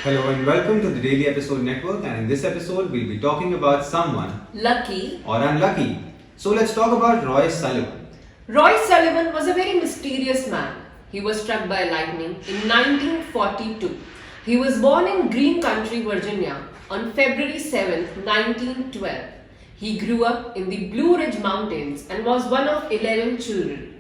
Hello and welcome to the Daily Episode Network, and in this episode we'll be talking about someone Lucky. or unlucky. So let's talk about Roy Sullivan. Roy Sullivan was a very mysterious man. He was struck by lightning in 1942. He was born in Green Country, Virginia on February 7, 1912. He grew up in the Blue Ridge Mountains and was one of 11 children.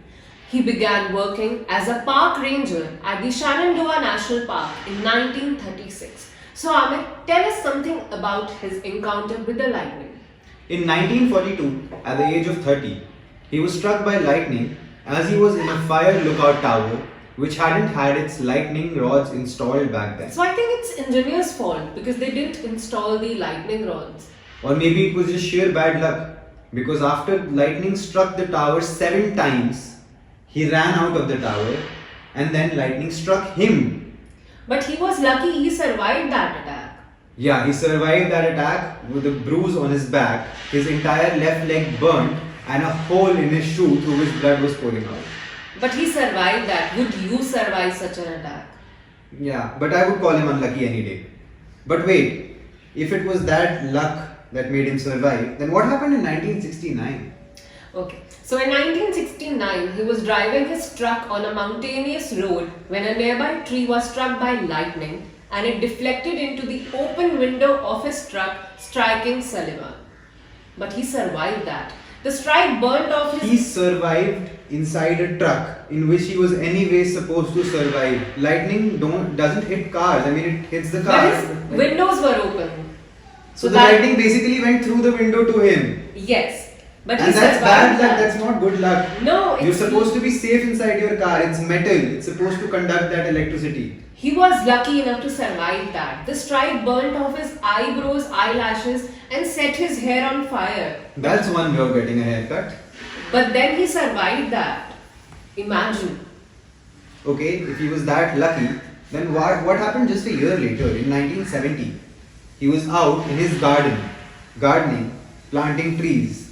He began working as a park ranger at the Shenandoah National Park in 1936. So Amit, tell us something about his encounter with the lightning. In 1942, at the age of 30, he was struck by lightning as he was in a fire lookout tower which hadn't had its lightning rods installed back then. So I think it's engineers' fault because they didn't install the lightning rods. Or maybe it was just sheer bad luck, because after lightning struck the tower 7 times, he ran out of the tower and then lightning struck him. But he was lucky he survived that attack. Yeah, he survived that attack with a bruise on his back, his entire left leg burnt, and a hole in his shoe through which blood was pouring out. But he survived that. Would you survive such an attack? Yeah, but I would call him unlucky any day. But wait, if it was that luck that made him survive, then what happened in 1969? Okay, so in 1969, he was driving his truck on a mountainous road when a nearby tree was struck by lightning and it deflected into the open window of his truck, striking Sullivan. But he survived that. The strike burnt off his... He survived inside a truck in which he was anyway supposed to survive. Lightning doesn't hit cars. I mean, it hits the car. But his windows were open. So the lightning basically went through the window to him. Yes. But And he that's survived bad luck, that. that's not good luck. No, You're supposed to be safe inside your car. It's metal. It's supposed to conduct that electricity. He was lucky enough to survive that. The strike burnt off his eyebrows, eyelashes, and set his hair on fire. That's one way of getting a haircut. But then he survived that. Imagine. Okay, if he was that lucky, then what happened just a year later in 1970? He was out in his gardening, planting trees.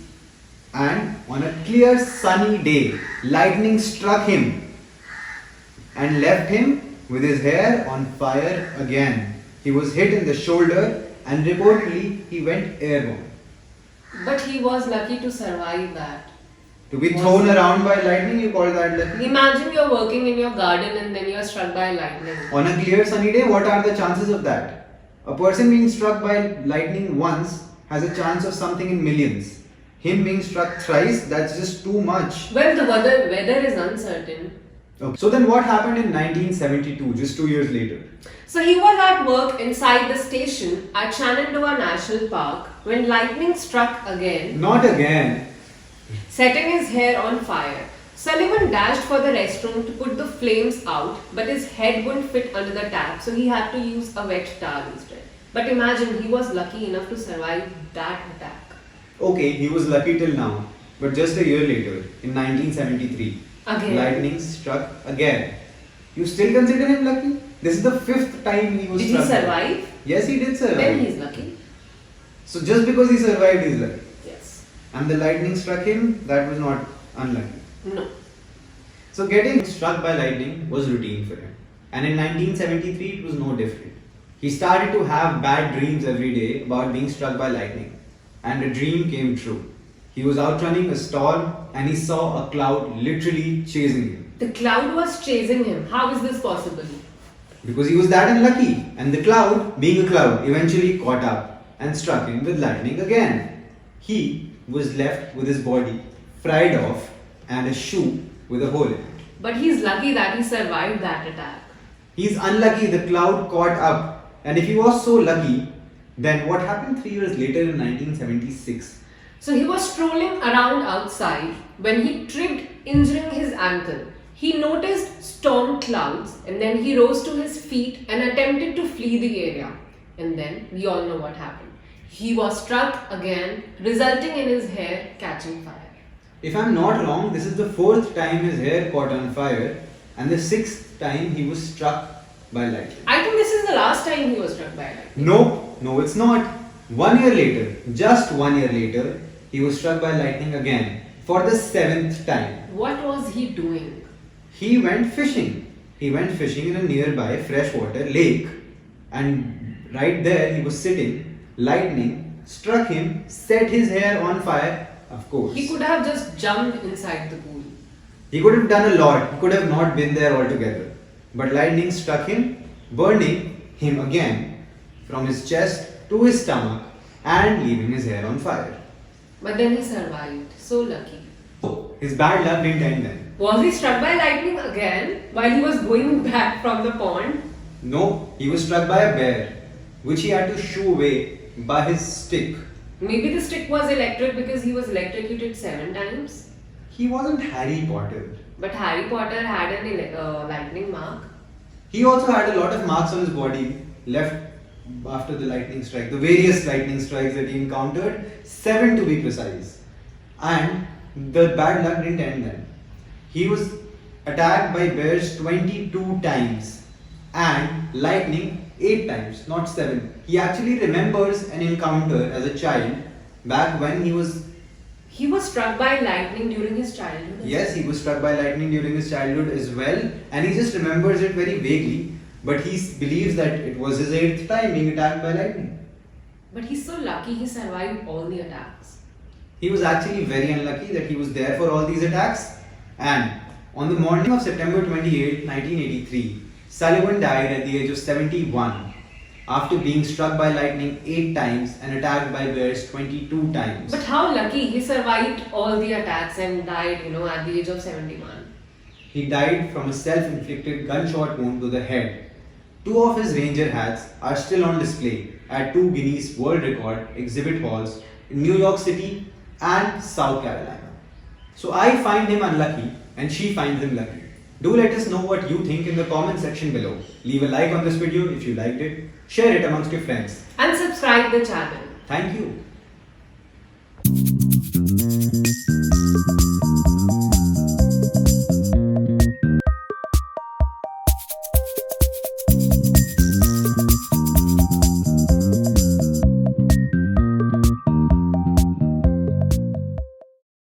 And on a clear sunny day, lightning struck him and left him with his hair on fire again. He was hit in the shoulder and reportedly he went airborne. But he was lucky to survive that. To be thrown around by lightning, you call that lucky? Imagine you're working in your garden and then you're struck by lightning. On a clear sunny day, what are the chances of that? A person being struck by lightning once has a chance of something in millions. Him being struck thrice, that's just too much. Well, the weather is uncertain. Okay. So then what happened in 1972, just 2 years later? So he was at work inside the station at Shenandoah National Park when lightning struck again, Not again. setting his hair on fire. Sullivan dashed for the restroom to put the flames out, but his head wouldn't fit under the tap, so he had to use a wet towel instead. But imagine, he was lucky enough to survive that attack. Okay, he was lucky till now. But just a year later, in 1973, Again. lightning struck again. You still consider him lucky? This is the 5th time he was Did he struck. survive? Yes, he did survive. Then he's lucky. So just because he survived, he's lucky. Yes. And the lightning struck him, that was not unlucky. No. So getting struck by lightning was routine for him. And in 1973, it was no different. He started to have bad dreams every day about being struck by lightning. And the dream came true. He was outrunning a storm and he saw a cloud literally chasing him. The cloud was chasing him. How is this possible? Because he was that unlucky. And the cloud, being a cloud, eventually caught up and struck him with lightning again. He was left with his body fried off and a shoe with a hole in it. But he's lucky that he survived that attack. He's unlucky, the cloud caught up. And if he was so lucky, then what happened 3 years later in 1976? So he was strolling around outside when he tripped, injuring his ankle. He noticed storm clouds and then he rose to his feet and attempted to flee the area. And then we all know what happened. He was struck again, resulting in his hair catching fire. If I'm not wrong, this is the 4th time his hair caught on fire and the 6th time he was struck by lightning. I think this is the last time he was struck by lightning. No, it's not. 1 year later, just 1 year later, he was struck by lightning again for the 7th time. What was he doing? He went fishing. He went fishing in a nearby freshwater lake And right there he was sitting, lightning struck him, set his hair on fire, of course. He could have just jumped inside the pool. He could have done a lot, he could have not been there altogether. But lightning struck him, burning him again from his chest to his stomach and leaving his hair on fire. But then he survived. So lucky. His bad luck didn't end then. Was he struck by lightning again while he was going back from the pond? No, he was struck by a bear, which he had to shoo away by his stick. Maybe the stick was electric because he was electrocuted 7 times. He wasn't Harry Potter. But Harry Potter had an lightning mark. He also had a lot of marks on his body left after the lightning strike, the various lightning strikes that he encountered, 7 to be precise. And the bad luck didn't end then. He was attacked by bears 22 times and lightning 8 times, not 7. He actually remembers an encounter as a child back when he was. He was struck by lightning during his childhood. Yes, he was struck by lightning during his childhood as well, and he just remembers it very vaguely. But he believes that it was his 8th time being attacked by lightning. But he's so lucky he survived all the attacks. He was actually very unlucky that he was there for all these attacks. And on the morning of September 28, 1983, Sullivan died at the age of 71 after being struck by lightning 8 times and attacked by bears 22 times. But how lucky he survived all the attacks and died, at the age of 71. He died from a self-inflicted gunshot wound to the head. 2 of his ranger hats are still on display at 2 Guinness World Record exhibit halls in New York City and South Carolina. So I find him unlucky and she finds him lucky. Do let us know what you think in the comment section below. Leave a like on this video if you liked it. Share it amongst your friends. And subscribe the channel. Thank you.